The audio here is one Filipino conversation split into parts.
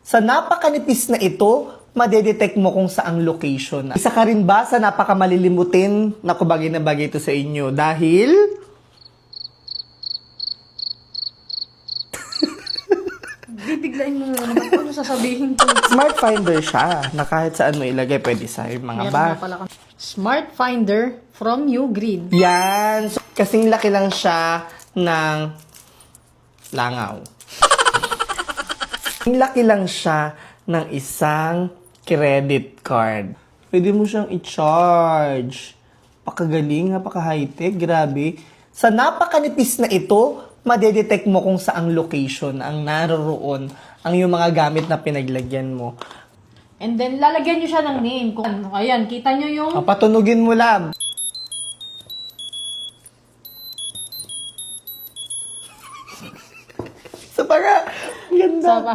Sa napakanipis na ito, madedetect mo kung saang location. Isa ka rin ba sa napakamalilimutin na kubagay na bagay ito sa inyo? Dahil... Bibiglain mo na naman kung ano sasabihin ko. Smart finder siya, na kahit saan mo ilagay, pwede sa mga Meron bag. na pala kami. Smart Finder from Ugreen. Yan. So, kasing laki lang siya ng langaw. Kasing laki lang siya ng isang credit card. Pwede mo siyang i-charge. Pakagaling, napaka-high-tech, grabe. Sa napakanipis na ito, madedetect mo kung saang location ang naroroon ang yung mga gamit na pinaglagyan mo. And then, lalagyan nyo siya ng name. Kung, ayan, kita nyo yung... Patunugin mo lang. Sa para, ganda. Saba.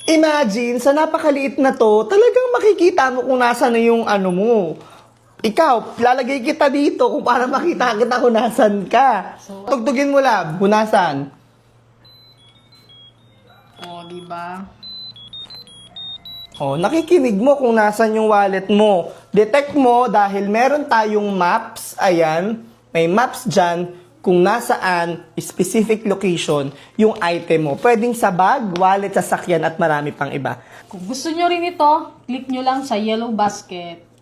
Imagine, sa napakaliit na to, talagang makikita mo kung nasa na yung ano mo. Ikaw, lalagay kita dito kung para makita kita kung nasan ka. Tugtugin mo lang, kung nasan. O, diba? Oh, nakikinig mo kung nasan yung wallet mo. Detect mo dahil meron tayong maps. Ayan, may maps dyan kung nasaan, specific location, yung item mo. Pwedeng sa bag, wallet, sasakyan, at marami pang iba. Kung gusto nyo rin ito, click nyo lang sa yellow basket.